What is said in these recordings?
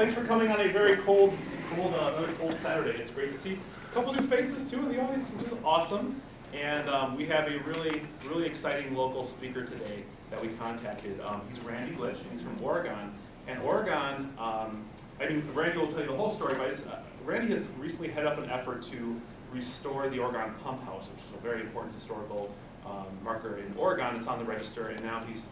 thanks for coming on a very cold Saturday. It's great to see a couple new faces too in the audience, which is awesome. And we have a really exciting local speaker today that we contacted. He's Randy Glitch, and he's from Oregon. And Oregon, Randy will tell you the whole story, but Randy has recently headed up an effort to restore the Oregon Pump House, which is a very important historical marker in Oregon. It's on the register, and now he's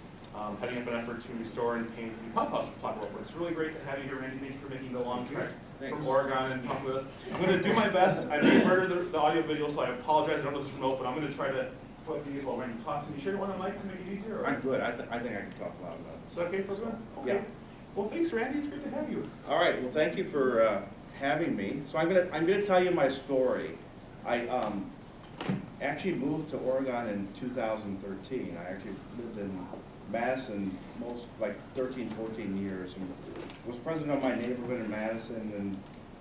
heading up an effort to restore and paint the pump house for Plot Roper. It's really great to have you here, Randy. Thank you for making the long trek from Oregon and pump with us. I'm going to do my best. I may murder the audio video, so I apologize. I don't know this remote, but I'm going to try to put these while Randy talks. Can you share one on mic to make it easier? Or? I'm good. I think I can talk loud enough. Is that okay for everyone? Okay. Yeah. Well, thanks, Randy. It's great to have you. All right. Well, thank you for having me. So I'm gonna tell you my story. I actually moved to Oregon in 2013. I actually lived in Madison like 13, 14 years, and was president of my neighborhood in Madison,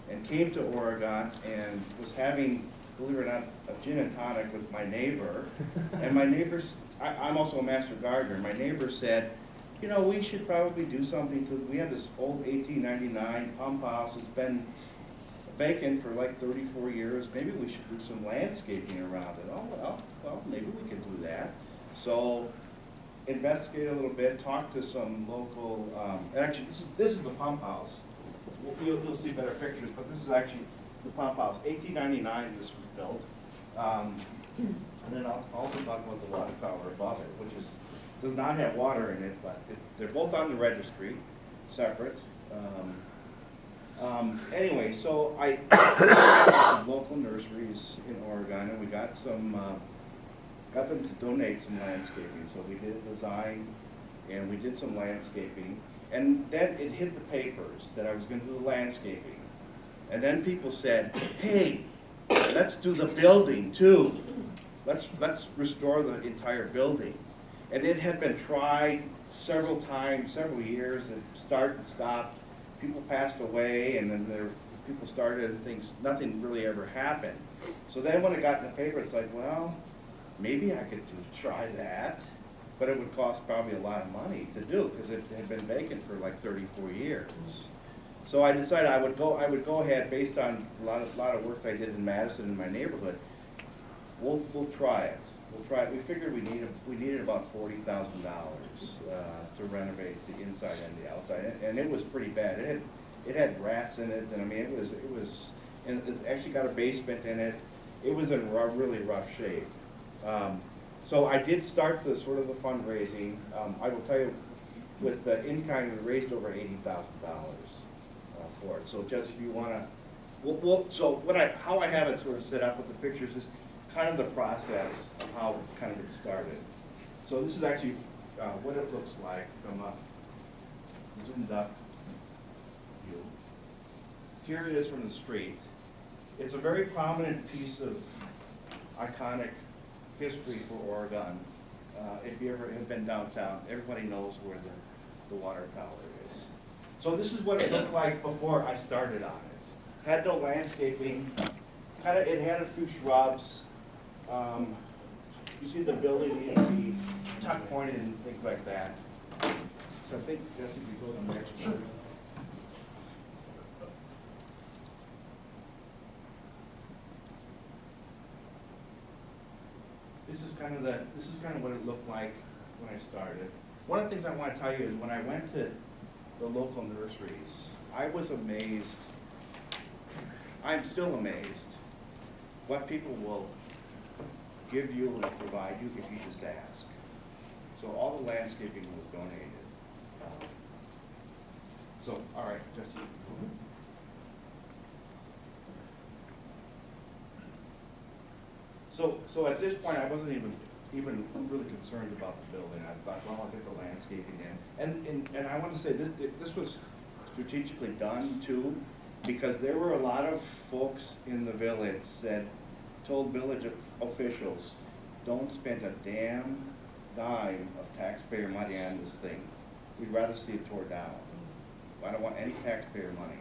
and came to Oregon and was having, believe it or not, a gin and tonic with my neighbor. And my neighbors, I'm also a master gardener. My neighbor said, you know, we should probably do something to, we have this old 1899 pump house. It's been vacant for like 34 years. Maybe we should do some landscaping around it. Oh, well, maybe we could do that. So, investigate a little bit, talk to some local, actually this is the pump house. You'll see better pictures, but this is actually the pump house. 1899 this was built. And then I'll also talk about the water tower above it, which does not have water in it, but they're both on the registry, separate. Anyway, so I some local nurseries in Oregon, and we got got them to donate some landscaping. So we did design, and we did some landscaping, and then it hit the papers that I was going to do the landscaping, and then people said, "Hey, let's do the building too. Let's restore the entire building." And it had been tried several times, several years, and start and stop. People passed away, and then people started, and things, nothing really ever happened. So then when it got in the paper, it's like, well, maybe I could try that, but it would cost probably a lot of money to do because it had been vacant for like 34 years. So I decided I would go ahead based on a lot of work I did in Madison in my neighborhood. We'll try it. We'll try it. We figured we needed about $40,000 to renovate the inside and the outside, and it was pretty bad. It had rats in it, and I mean and it's actually got a basement in it. It was in really rough shape. So I did start the fundraising. I will tell you, with the in-kind, we raised over $80,000 for it. So just if you want to, how I have it sort of set up with the pictures is kind of the process of how kind of it started. So this is actually what it looks like from a zoomed up view. Here it is from the street. It's a very prominent piece of iconic history for Oregon. If you ever have been downtown, everybody knows where the water tower is. So this is what it looked like before I started on it. Had no landscaping. It had a few shrubs. You see the building needs to be tuck pointed and things like that. So I think, Jesse, if you go to the next one. This is kind of what it looked like when I started. One of the things I want to tell you is when I went to the local nurseries, I was amazed. I'm still amazed what people will give you and provide you if you just ask. So all the landscaping was donated. So, all right, Jesse. So at this point, I wasn't even really concerned about the building. I thought, well, I'll get the landscaping in. And I want to say this was strategically done too, because there were a lot of folks in the village that told village officials, don't spend a damn dime of taxpayer money on this thing. We'd rather see it tore down. I don't want any taxpayer money.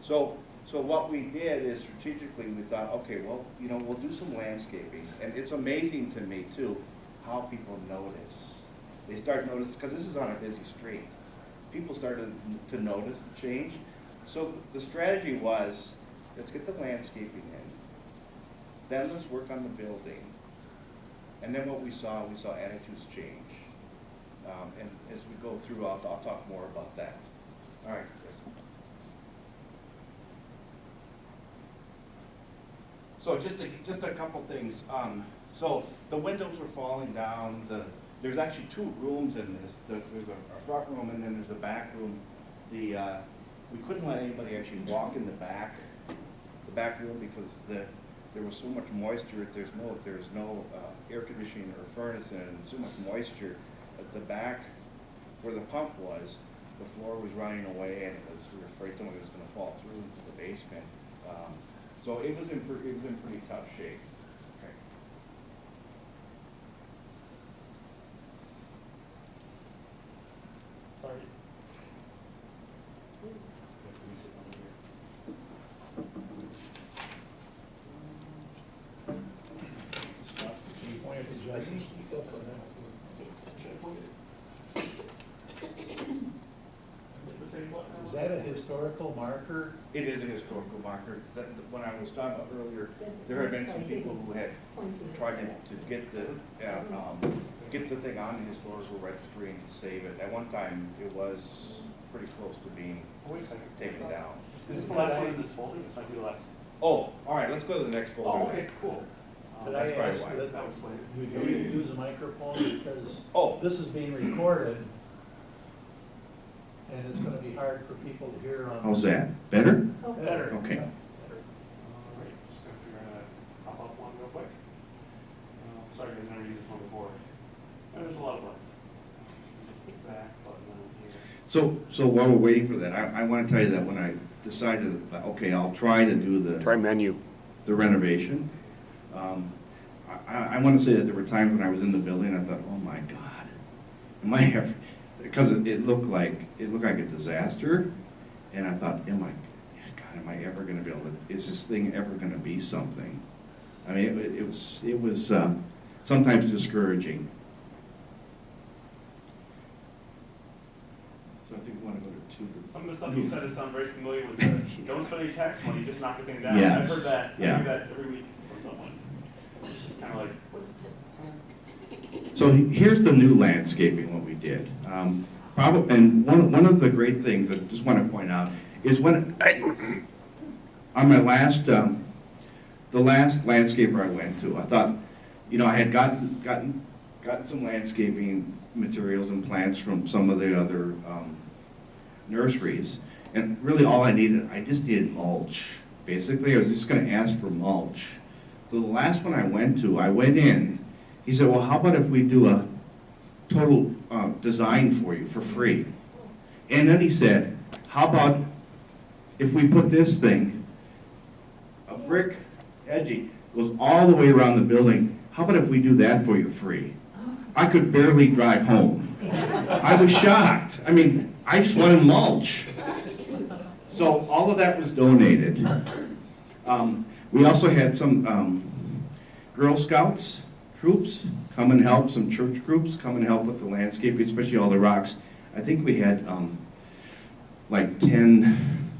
So what we did is strategically we thought, okay, well, you know, we'll do some landscaping. And it's amazing to me too how people notice. They start noticing, because this is on a busy street. People started to notice the change. So the strategy was, let's get the landscaping in, then let's work on the building. And then what we saw attitudes change. And as we go through, I'll talk more about that. All right, Chris. So just a couple things. So the windows were falling down. There's actually two rooms in this. There's a front room and then there's a back room. We couldn't let anybody actually walk in the back room because there was so much moisture. There's no air conditioning or furnace in it, and so much moisture. At the back, where the pump was, the floor was running away, and we were afraid someone was going to fall through into the basement. So it was in pretty tough shape. Okay. Sorry. Is that a historical marker? It is a historical marker. When I was talking about earlier, there had been some people who had tried to get the thing on the historical registry and to save it. At one time, it was pretty close to being taken down. Is this the last one in this folder? This might be the last. Oh, all right, let's go to the next folder. Oh, okay, cool. Did That's I probably ask why. that That was later. you use a microphone because Oh. this is being recorded and it's going to be hard for people to hear on. How's that? Better? Better. Okay. All right, just gonna figure out how to pop up one real quick. Sorry, guys, never used this one before. There's a lot of buttons. Back button down here. So while we're waiting for that, I want to tell you that when I decided that, okay, I'll try to do Try menu. the renovation, I want to say that there were times when I was in the building, I thought, oh my God, am I ever, because it looked like a disaster, and I thought, am I ever going to be able to, is this thing ever going to be something? I mean, it was sometimes discouraging. So I think we want to go to two. Some of the stuff you said is sound very familiar with the, don't spend any tax money, just knock the thing down. Yes, I've heard that, yeah. I hear that every week from someone. It's just kind of like, what's So here's the new landscaping, what we did. And one of the great things I just want to point out is when, on my last, the last landscaper I went to, I thought, you know, I had gotten some landscaping materials and plants from some of the other nurseries, and really all I just needed mulch. Basically, I was just going to ask for mulch. So the last one I went in, he said, well, how about if we do a total design for you for free? And then he said, how about if we put this thing, a brick edging, goes all the way around the building, how about if we do that for you free? I could barely drive home. I was shocked. I mean, I just wanted mulch. So all of that was donated. We also had some Girl Scouts troops come and help, some church groups come and help with the landscaping, especially all the rocks. I think we had like 10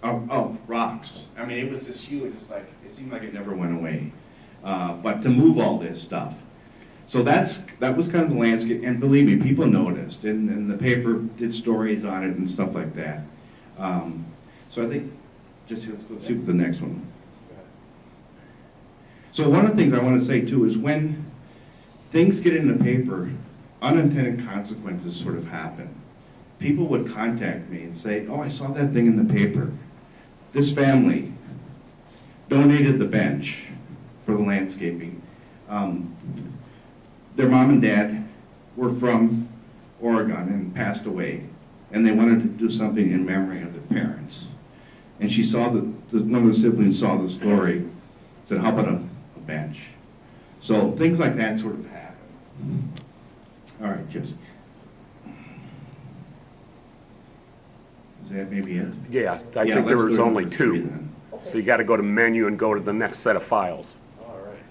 of rocks. I mean, it was just huge. It's like, it seemed like it never went away. But to move all this stuff. So that was kind of the landscape, and believe me, people noticed, and the paper did stories on it and stuff like that. So I think, let's see what the next one. So one of the things I want to say too is when things get in the paper, unintended consequences sort of happen. People would contact me and say, oh, I saw that thing in the paper. This family donated the bench for the landscaping. Their mom and dad were from Oregon and passed away, and they wanted to do something in memory of their parents. And she saw one of the siblings saw the story, said, how about a bench? So things like that sort of happen. All right, Jesse. Is that maybe it? Yeah, I Yeah, think there let's was go to only number 3 two. then. So you got to go to menu and go to the next set of files. all right.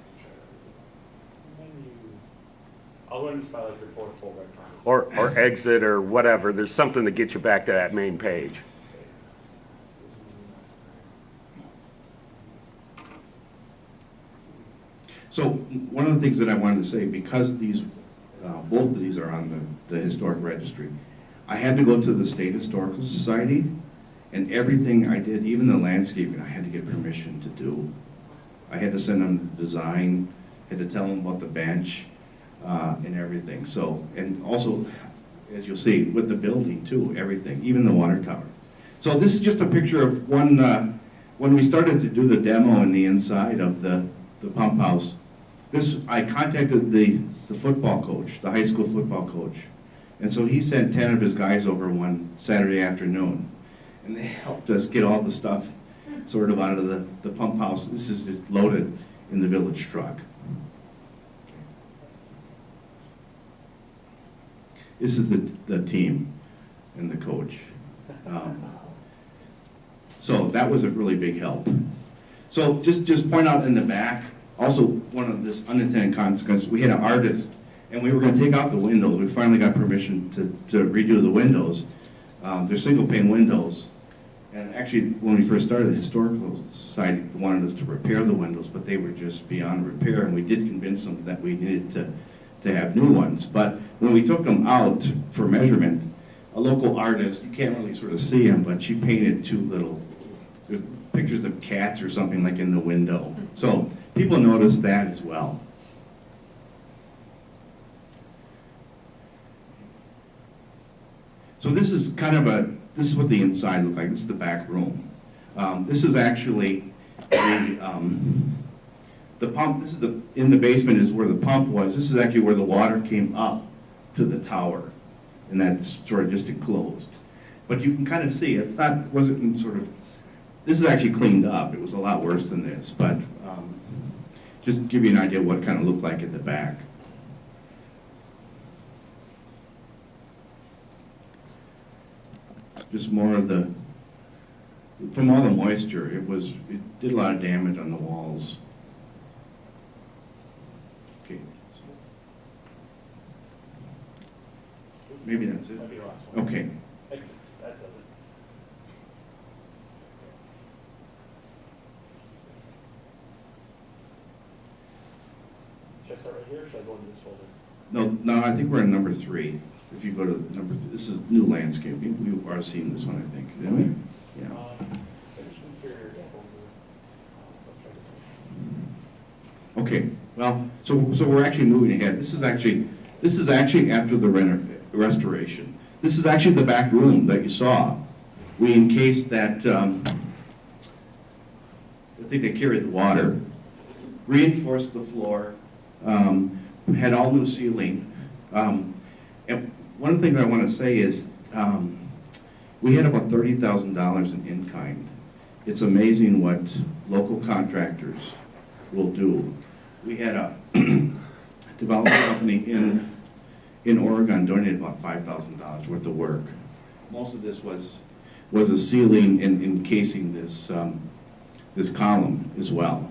Menu. I'll go ahead and just file like report full electronic. or exit or whatever. There's something to get you back to that main page. So one of the things that I wanted to say, because these, both of these are on the historic registry, I had to go to the State Historical Society, and everything I did, even the landscaping, I had to get permission to do. I had to send them the design, had to tell them about the bench, and everything. So, and also, as you'll see, with the building too, everything, even the water tower. So this is just a picture of one, when we started to do the demo in the inside of the pump house. I contacted the football coach, the high school football coach. And so he sent 10 of his guys over one Saturday afternoon. And they helped us get all the stuff sort of out of the pump house. This is just loaded in the village truck. This is the team and the coach. So that was a really big help. So just point out in the back, also one of this unintended consequences, we had an artist and we were going to take out the windows. We finally got permission to redo the windows. They're single pane windows. And actually, when we first started, the Historical Society wanted us to repair the windows, but they were just beyond repair, and we did convince them that we needed to have new ones. But when we took them out for measurement, a local artist, you can't really sort of see him, but she painted two little, there's pictures of cats or something like in the window. So people noticed that as well. So this is kind of this is what the inside looked like. This is the back room. This is actually the pump. This is in the basement is where the pump was. This is actually where the water came up to the tower, and that's sort of just enclosed. But you can kind of see wasn't sort of. This is actually cleaned up. It was a lot worse than this, but just to give you an idea of what it kind of looked like at the back. Just more of from all the moisture, it did a lot of damage on the walls. Okay, so maybe that's it. That'd be the last one. Okay. Exit, that does it. Should I start right here, or should I go into this folder? No, I think we're in number 3. If you go to number 3, this is new landscaping. We've already seen this one, I think, didn't we? Yeah. Okay. Well, so we're actually moving ahead. This is actually after the restoration. This is actually the back room that you saw. We encased that. I think they carried the water. Reinforced the floor. Had all new ceiling. And one of the things I want to say is we had about $30,000 in kind. It's amazing what local contractors will do. We had a development company in Oregon donated about $5,000 worth of work. Most of this was a ceiling and encasing this column as well.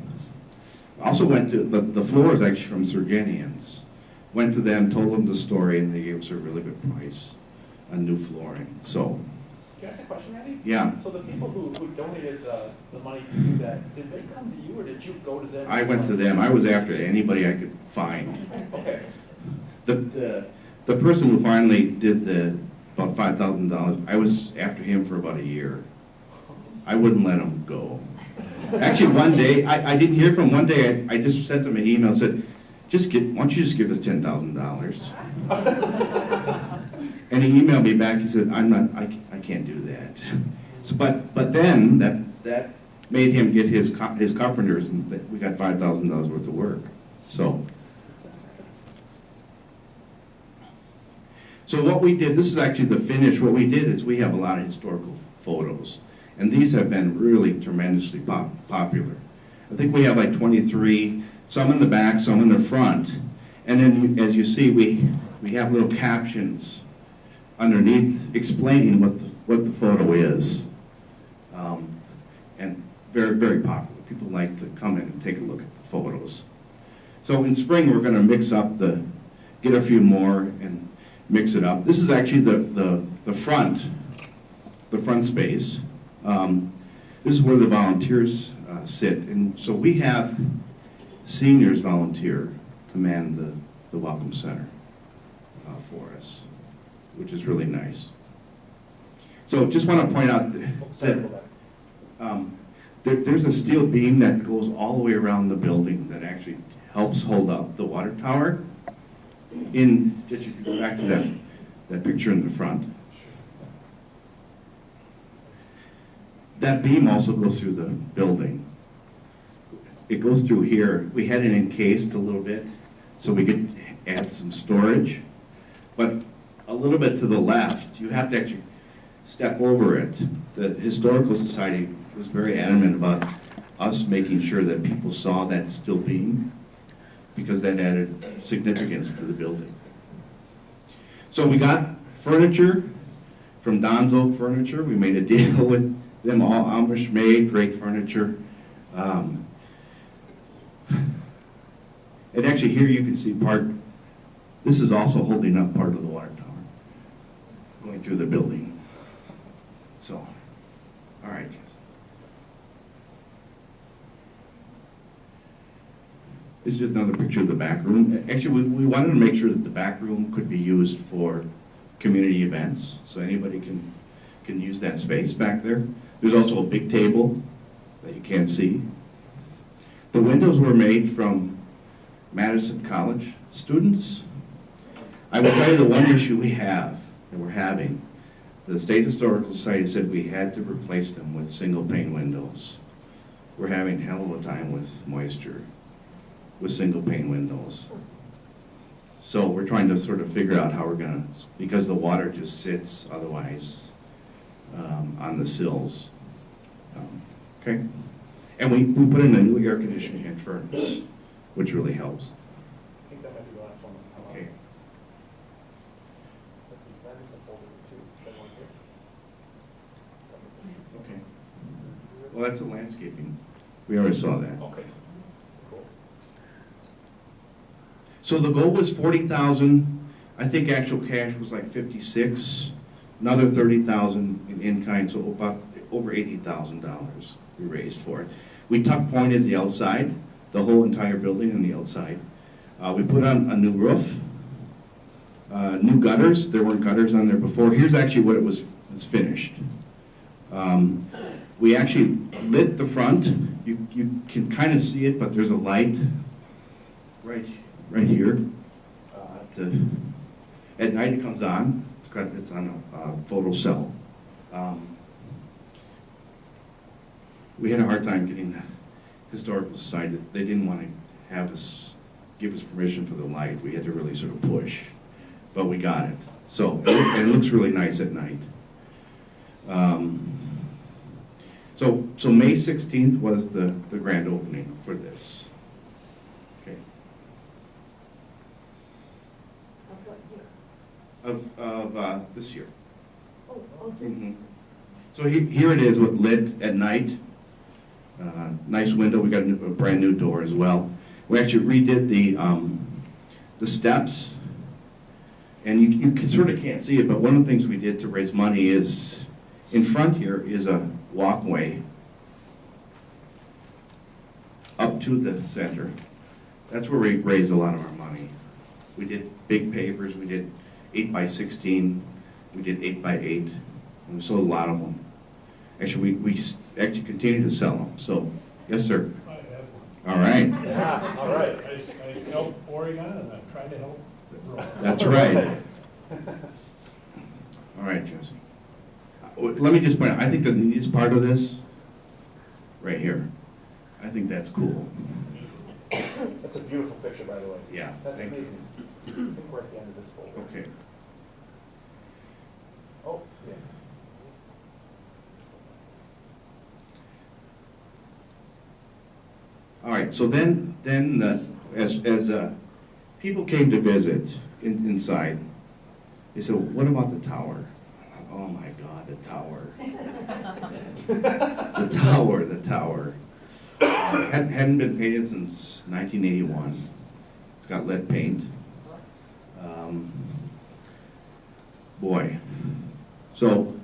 Also went to the floor is actually from Surgenians. Went to them, told them the story, and they gave us a really good price on new flooring. So, Can I ask a question, Randy? yeah, So the people who donated the money to do that, did they come to you or did you go to them? I went to them. I was after anybody I could find. Okay. The person who finally did about $5,000, I was after him for about a year. I wouldn't let him go. Actually, one day, I didn't hear from him. One day, I just sent him an email and said, why don't you just give us $10,000? And he emailed me back. He said, I can't do that. So, but then that made him get his carpenters, and we got $5,000 worth of work. So what we did, this is actually the finish. What we did is we have a lot of historical photos, and these have been really tremendously popular. I think we have like 23. Some in the back, some in the front. And then, as you see, we have little captions underneath explaining what the photo is. And very, very popular. People like to come in and take a look at the photos. So in spring, we're going to mix up get a few more, and mix it up. This is actually the front space. This is where the volunteers sit, and so we have seniors volunteer to man the Welcome Center for us, which is really nice. So just want to point out that there's a steel beam that goes all the way around the building that actually helps hold up the water tower. Just if you go back to that picture in the front. That beam also goes through the building. It goes through here. We had it encased a little bit so we could add some storage. But a little bit to the left, you have to actually step over it. The Historical Society was very adamant about us making sure that people saw that steel beam because that added significance to the building. So we got furniture from Don's Oak Furniture. We made a deal with them, all Amish made, great furniture. And actually here you can see this is also holding up part of the water tower going through the building. So, all right, Jesse. This is just another picture of the back room. Actually, we wanted to make sure that the back room could be used for community events, so anybody can use that space back there. There's also a big table that you can't see. The windows were made from Madison College students. I will tell you the one issue that we're having, the State Historical Society said we had to replace them with single pane windows. We're having a hell of a time with moisture with single pane windows. So we're trying to sort of figure out how we're gonna, because the water just sits otherwise on the sills. Okay? And we put in a new air conditioning and furnace, which really helps. I think that might be the last one. Okay. That is a folder too. That one here. Okay. Well, that's a landscaping. We already saw that. Okay. Cool. So the goal was 40,000. I think actual cash was like 56. Another 30,000 in in-kind, so about over $80,000 we raised for it. We tuck pointed the outside, the whole entire building on the outside. We put on a new roof, new gutters. There weren't gutters on there before. Here's actually what it was finished. We actually lit the front. You can kind of see it, but there's a light right here. At night it comes on. It's on a photo cell. We had a hard time getting the Historical Society. They didn't want to have us give us permission for the light. We had to really sort of push, but we got it. So and it looks really nice at night. So May 16th was the grand opening for this. Okay. Of what year? Of this year. Oh, Mm-hmm. So here it is with lit at night. Nice window. We got a brand new door as well. We actually redid the steps, and you sort of can't see it, but one of the things we did to raise money is in front here is a walkway up to the center. That's where we raised a lot of our money. We did big pavers. We did 8x16. We did 8x8. And we sold a lot of them. Actually, we actually continue to sell them. So, yes, sir. I have one. All right. Yeah, all right. I help Oregon and I'm trying to help grow. That's right. All right, Jesse. Let me just point out, I think the neatest part of this, right here, I think that's cool. That's a beautiful picture, by the way. Yeah, That's thank you. amazing. I think we're at the end of this folder. Okay. Oh, yeah. All right, so then as people came to visit inside, they said, what about the tower? Oh my God, the tower. The tower. Hadn't been painted since 1981. It's got lead paint. boy. So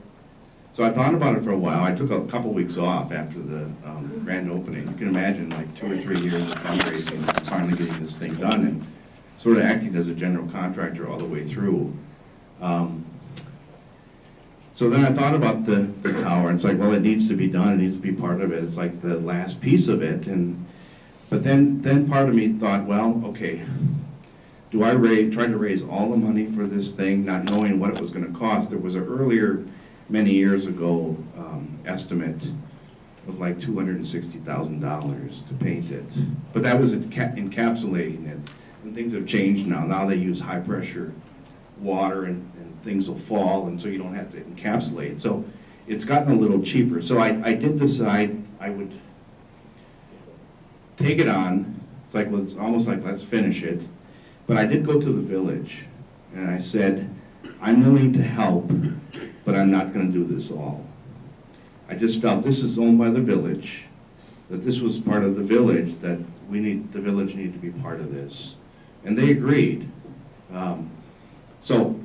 I thought about it for a while. I took a couple weeks off after the grand opening. You can imagine, like 2 or 3 years of fundraising, and finally getting this thing done, and sort of acting as a general contractor all the way through. So then I thought about the tower, and it's like, well, it needs to be done, it needs to be part of it. It's like the last piece of it, but then part of me thought, well, okay, do I try to raise all the money for this thing, not knowing what it was gonna cost? There was an earlier, many years ago, estimate of like $260,000 to paint it. But that was encapsulating it, and things have changed now. Now they use high pressure water and things will fall, and so you don't have to encapsulate. So it's gotten a little cheaper. So I did decide I would take it on. It's like, well, it's almost like, let's finish it. But I did go to the village, and I said, I'm willing to help, but I'm not gonna do this all. I just felt this is owned by the village, that this was part of the village, that the village needed to be part of this. And they agreed. So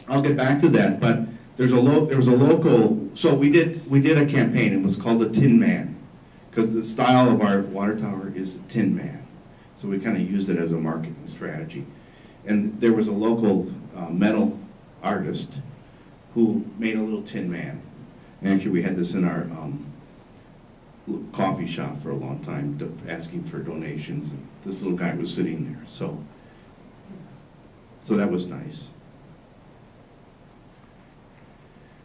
I'll get back to that, but there was a local, so we did a campaign. It was called the Tin Man, because the style of our water tower is the Tin Man. So we kind of used it as a marketing strategy. And there was a local metal artist who made a little Tin Man. And actually we had this in our coffee shop for a long time, asking for donations. And this little guy was sitting there, so that was nice.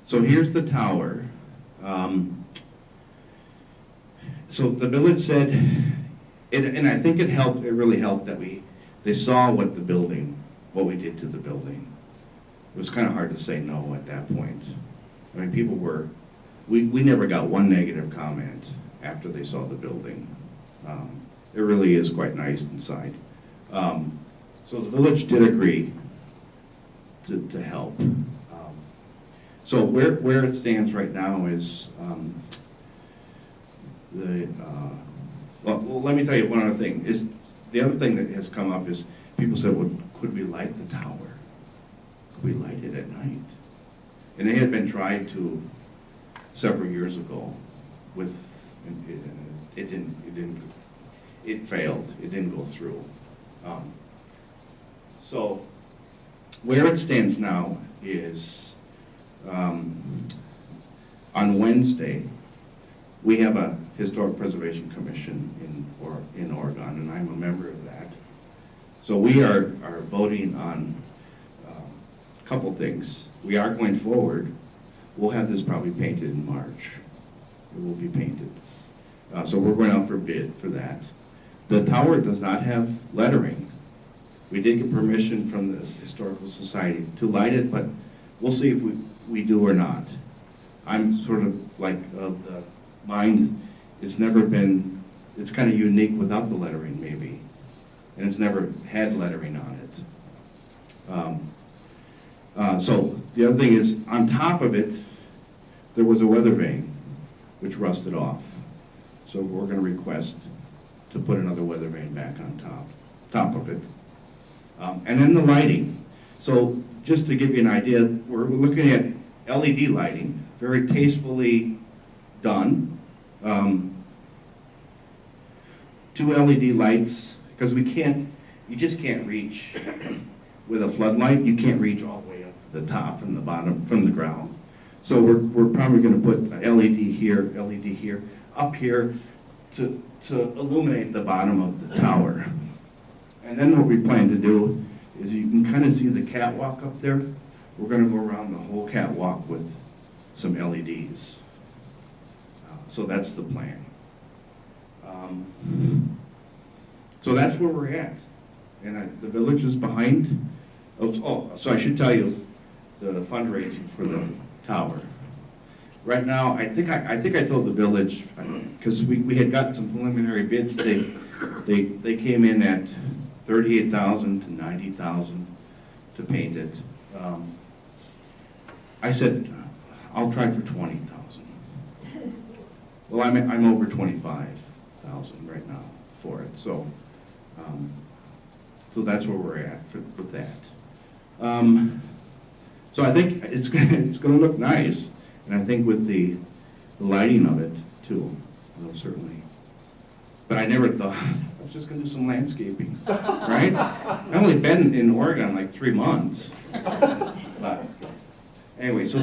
So here's the tower. So the village said, and I think it really helped that they saw what we did to the building. It was kind of hard to say no at that point. I mean, people we never got one negative comment after they saw the building. It really is quite nice inside. So the village did agree to help. So where it stands right now is well, let me tell you one other thing. The other thing that has come up is people said, well, could we light the tower? Could we light it at night? And it had been tried to several years ago it failed. It didn't go through. So where it stands now is on Wednesday, we have a Historic Preservation Commission in Oregon, and I'm a member of that. So we are voting on a couple things. We are going forward. We'll have this probably painted in March. It will be painted. So we're going out for bid for that. The tower does not have lettering. We did get permission from the Historical Society to light it, but we'll see if we do or not. I'm sort of like of the mind, it's kind of unique without the lettering maybe, and it's never had lettering on it. So the other thing is, on top of it, there was a weather vane which rusted off. So we're going to request to put another weather vane back on top of it. And then the lighting. So just to give you an idea, we're looking at LED lighting, very tastefully done. 2 LED lights, because you just can't reach with a floodlight. You can't reach all the way up to the top from the bottom, from the ground. So we're probably going to put an LED here, up here to illuminate the bottom of the tower. And then what we plan to do is, you can kind of see the catwalk up there. We're going to go around the whole catwalk with some LEDs. So that's the plan. So that's where we're at. And the village is behind. So I should tell you the fundraising for the tower. Right now, I think I told the village, because we had gotten some preliminary bids. They came in at $38,000 to $90,000 to paint it. I said, I'll try for $20,000. Well, I'm over $25,000 right now for it. So that's where we're at with that. So I think it's gonna look nice, and I think with the lighting of it too, it'll certainly. But I never thought, I was just gonna do some landscaping, right? I've only been in Oregon like 3 months. But anyway, so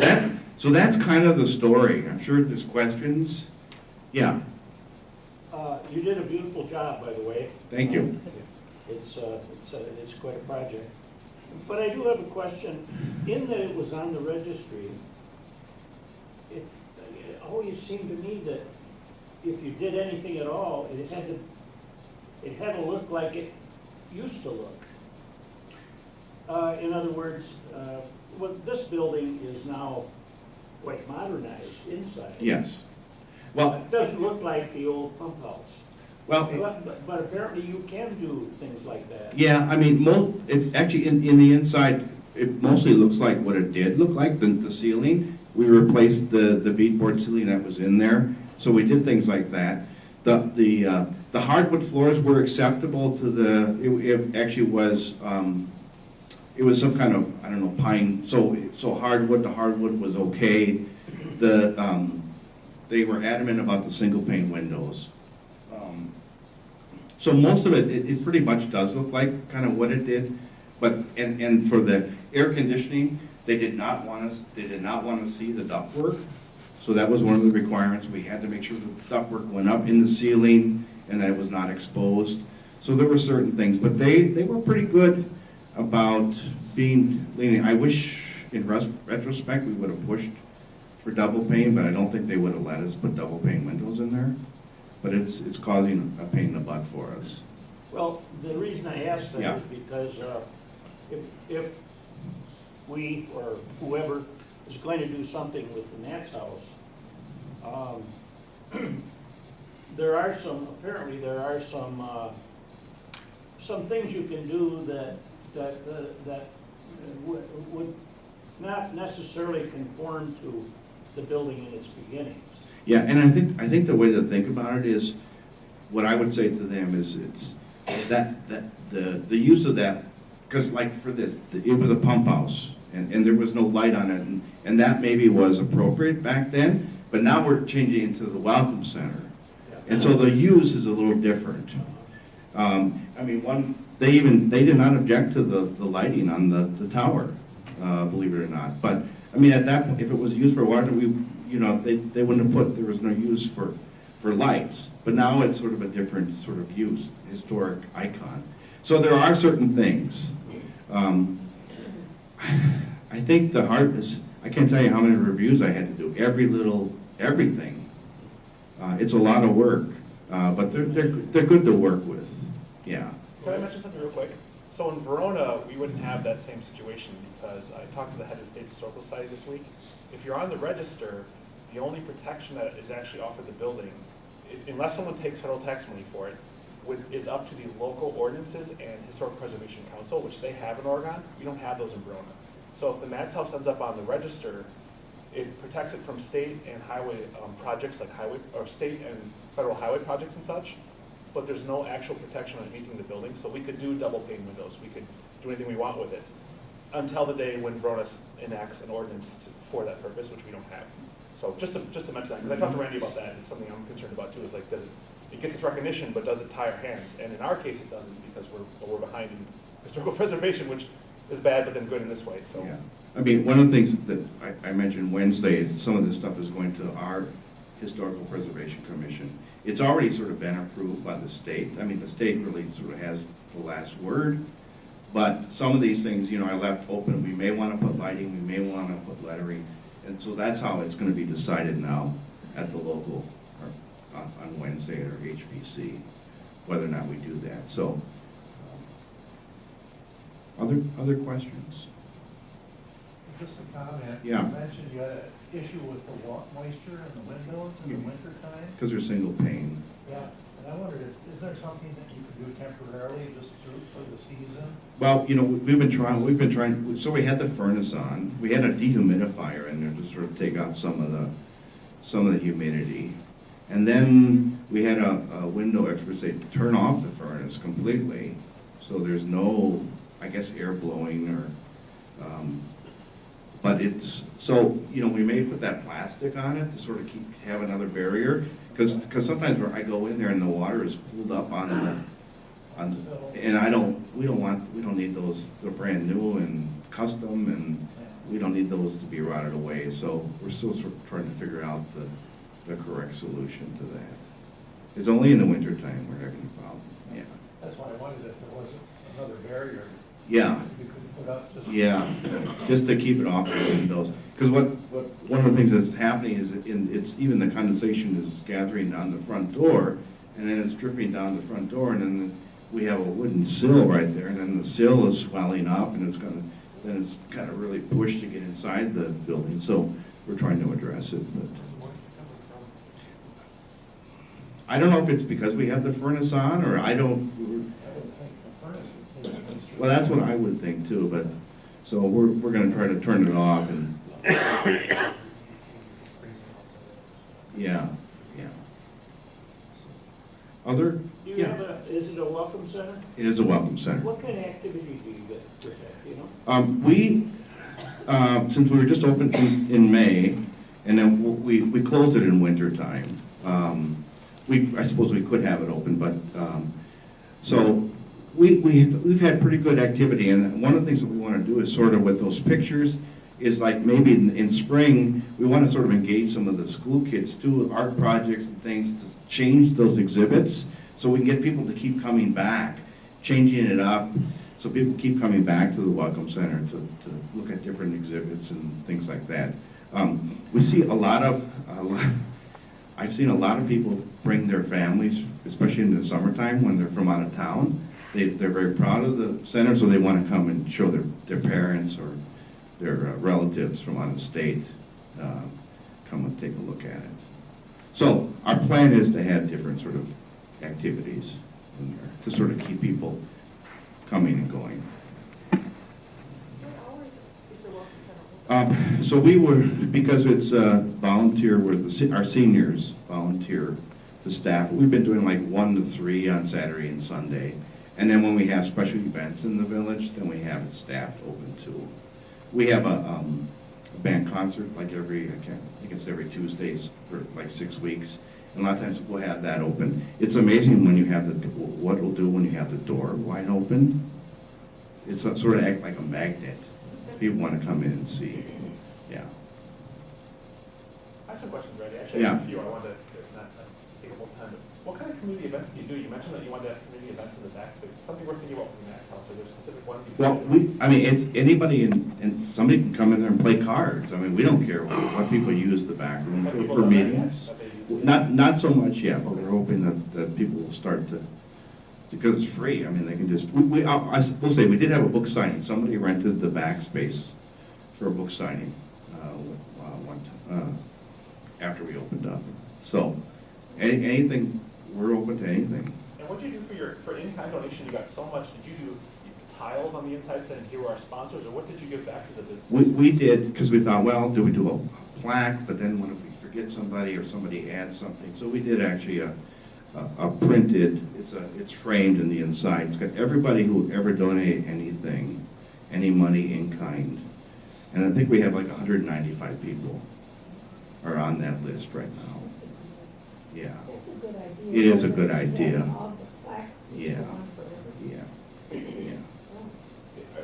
that's kind of the story. I'm sure there's questions. Yeah, You did a beautiful job, by the way. thank you. It's quite a project. But I do have a question. In that it was on the registry, it always seemed to me that if you did anything at all, it had to look like it used to look. In other words, this building is now quite modernized inside. Yes. Well, It doesn't look like the old pump house. well, But apparently you can do things like that. yeah, I mean, actually, in the inside, it mostly looks like what it did look like, the ceiling. We replaced the beadboard ceiling that was in there, so we did things like that. The hardwood floors were acceptable to it actually was, it was some kind of, I don't know, pine, so hardwood, the hardwood was okay. They were adamant about the single pane windows. So most of it pretty much does look like kind of what it did, but, and for the air conditioning, they did not want to see the ductwork. So that was one of the requirements. We had to make sure the ductwork went up in the ceiling and that it was not exposed. So there were certain things, but they were pretty good about being lenient. I wish in retrospect we would have pushed for double pane, but I don't think they would have let us put double pane windows in there. But it's causing a pain in the butt for us. Well, the reason I asked that Yeah. is because if we or whoever is going to do something with the Nats house, apparently there are some things you can do that would not necessarily conform to the building in its beginnings. Yeah, and I think the way to think about it is, what I would say to them is it's that the use of that, because like for this, it was a pump house and there was no light on it, and that maybe was appropriate back then, but now we're changing into the welcome center. And so the use is a little different. I mean, they did not object to the lighting on the tower, believe it or not. But I mean, at that point, if it was used for water, they wouldn't have put, there was no use for lights. But now it's sort of a different sort of use, historic icon. So there are certain things. I think the hardest, I can't tell you how many reviews I had to do, everything. It's a lot of work, but they're good to work with, yeah. Can I mention something real quick? So in Verona, we wouldn't have that same situation because I talked to the head of the State Historical Society this week. If you're on the register, the only protection that is actually offered the building, unless someone takes federal tax money for it, is up to the local ordinances and Historic Preservation Council, which they have in Oregon. We don't have those in Verona. So if the Nats house ends up on the register, it protects it from state and highway projects like state and federal highway projects and such, but there's no actual protection on anything in the building. So we could do double pane windows. We could do anything we want with it until the day when Verona enacts an ordinance for that purpose, which we don't have. So just to mention that, because I talked to Randy about that, it's something I'm concerned about too, is like, it gets its recognition, but does it tie our hands? And in our case, it doesn't, because we're behind in historical preservation, which is bad, but then good in this way, so. Yeah. I mean, one of the things that I mentioned Wednesday, some of this stuff is going to our Historical Preservation Commission. It's already sort of been approved by the state. I mean, the state really sort of has the last word, but some of these things, I left open. We may want to put lighting, we may want to put lettering, and so that's how it's going to be decided now at the local, or on Wednesday at our HPC, whether or not we do that. So, other questions? Just a comment. Yeah. You mentioned you had an issue with the moisture in the windows in the winter time. Because they're single pane. Yeah, and I wondered, is there something that you could do temporarily just for the season? Well, we've been trying, so we had the furnace on. We had a dehumidifier in there to sort of take out some of the humidity. And then we had a window expert say, turn off the furnace completely, so there's no, I guess, air blowing or But it's, so, you know, we may put that plastic on it to sort of have another barrier, because sometimes where I go in there and the water is pulled up on and we don't need those, they're brand new and custom, and we don't need those to be rotted away, so we're still sort of trying to figure out the correct solution to that. It's only in the winter time we're having a problem, yeah. That's why I wondered if there wasn't another barrier Yeah. you could put up just. Yeah, just to keep it off the windows. Because one of the things that's happening is it's even the condensation is gathering on the front door, and then it's dripping down the front door, and then we have a wooden sill right there, and then the sill is swelling up, and it's kind of really pushed to get inside the building. So we're trying to address it, but I don't know if it's because we have the furnace on, or I don't. I would think the furnace would take at least. Well, that's what I would think too, but, so we're gonna try to turn it off and, yeah. So, other, Do you yeah, have is it a welcome center? it is a welcome center. What kind of activity do you get with that, do you know? Since we were just open in May, and then we closed it in winter time, I suppose we could have it open, but, so, we've had pretty good activity, and one of the things that we want to do is sort of with those pictures, is like maybe in spring, we want to sort of engage some of the school kids too, with art projects and things to change those exhibits, so we can get people to keep coming back, changing it up, so people keep coming back to the Welcome Center to look at different exhibits and things like that. We see I've seen a lot of people bring their families, especially in the summertime when they're from out of town. They're very proud of the center, so they want to come and show their parents or their relatives from out of state, come and take a look at it. So our plan is to have different sort of activities in there to sort of keep people coming and going. What hours is the Welcome Center open? So we were, because it's volunteer, our seniors volunteer the staff. We've been doing like 1 to 3 on Saturday and Sunday. And then when we have special events in the village, then we have it staffed open too. We have a band concert like I think it's every Tuesdays for like 6 weeks. And a lot of times we'll have that open. It's amazing when you have what it'll do when you have the door wide open. It's sort of act like a magnet. People want to come in and see. Yeah. I have some questions, Randy. Actually, I have a few. I wanted to not take a whole time. But what kind of community events do you do? You mentioned that you wanted to have community events in the back space. It's something we're thinking about from the Max House. Are there specific ones you Well, it's anybody and somebody can come in there and play cards. I mean, we don't care what people use the back room Have people for done that meetings. yet? Have they used it? Not so much yet, but we're hoping that people will start to, because it's free. I mean, they can just, I will say, we did have a book signing. Somebody rented the back space for a book signing after we opened up. So, anything, we're open to anything. And what did you do for in-kind donation? You got so much. Did you do tiles on the inside saying, here are our sponsors, or what did you give back to the business? We did, because we thought, well, do we do a plaque, but then what if we forget somebody or somebody adds something? So we did actually a printed, it's framed in the inside. It's got everybody who ever donated anything, any money in kind. And I think we have like 195 people are on that list right now. Yeah. It's a good idea. It is a good idea. All the plaques that Yeah. go on forever. Yeah.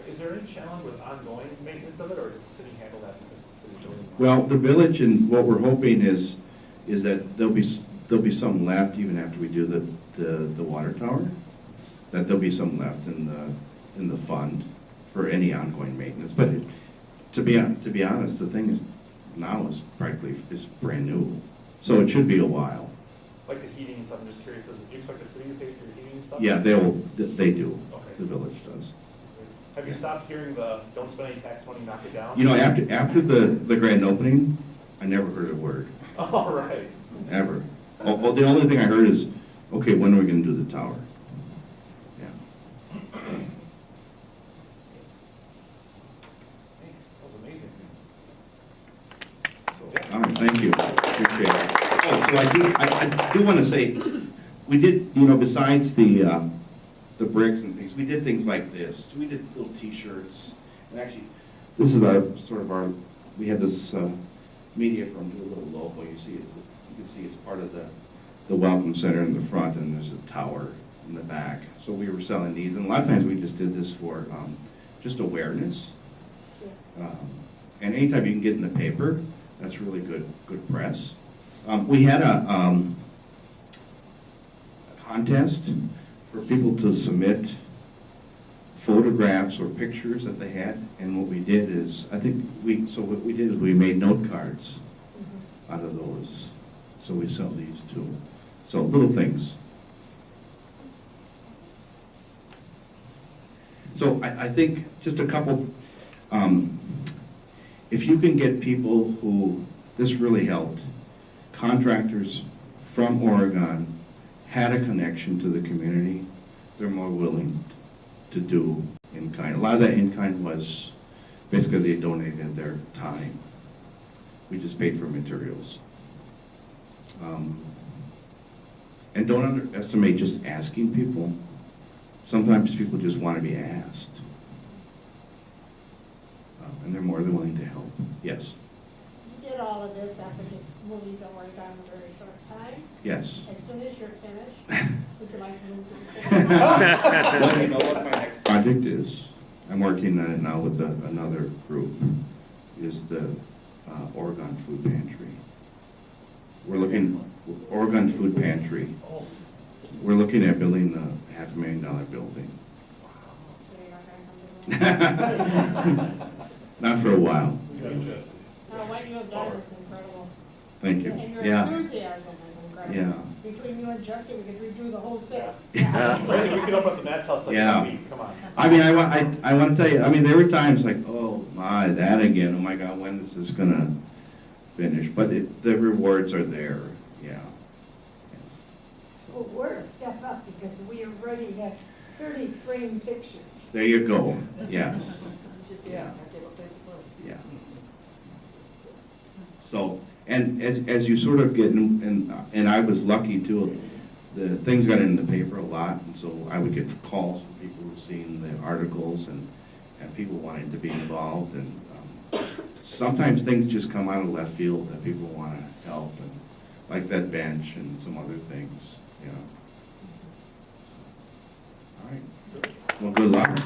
Is there any challenge with ongoing maintenance of it, or does the city handle that because it's the city building? Well, the village, and what we're hoping is that there'll be some left even after we do the water tower. That there'll be some left in the fund for any ongoing maintenance. But to be honest, the thing is now is practically brand new, so it should be a while. Like the heating and stuff, I'm just curious, do you expect the city to pay for your heating and stuff? Yeah, they do. Okay. The village does. Have you stopped hearing the don't spend any tax money, knock it down? You know, after the grand opening, I never heard a word, All right. ever. Well, the only thing I heard is, okay, when are we going to do the tower? Yeah. Thanks, that was amazing. So, all right, thank you. Appreciate it. Oh, so I do want to say, we did, you know, besides the bricks and things, we did things like this. We did little T-shirts. And actually, This is our, sort of our, we had this media firm do a little logo. You can see it's part of the Welcome Center in the front, and there's a tower in the back. So we were selling these, and a lot of times we just did this for just awareness. And anytime you can get in the paper, that's really good press. We had a contest for people to submit photographs or pictures that they had, and what we did is, what we did is we made note cards out of those. So we sell these too. So little things. So I think just a couple, if you can get people who, this really helped, contractors from Oregon had a connection to the community, they're more willing to do in-kind. A lot of that in-kind was, basically they donated their time. We just paid for materials. And don't underestimate just asking people. Sometimes people just want to be asked. And they're more than willing to help. Yes? You did all of this after just moving to Oregon in a very short time. Yes. As soon as you're finished, would you like to move to the city? Let me know what my next Project is, I'm working on it now with another group, is the Oregon Food Pantry. We're looking, Oregon Food Pantry. We're looking at building a $500,000 building. Not for a while. What you have done is incredible. Thank you. And your Yeah. enthusiasm is incredible. Yeah. Between you and Jesse, we could redo the whole city. Randy, we could open up the Matt's house like Yeah. a week, come on. I mean, I want to tell you, I mean, there were times like, oh my, that again, oh my God, when is this gonna finish? But the rewards are there, yeah. Well, we're a step up because we already have 30 framed pictures. There you go, yes, Just, Yeah. our table place to put it. yeah. So, and as you sort of get, and I was lucky too, the things got in the paper a lot, and so I would get calls from people who seen the articles and people wanting to be involved, and sometimes things just come out of left field that people want to help, and like that bench and some other things, you know. All right, well, good luck.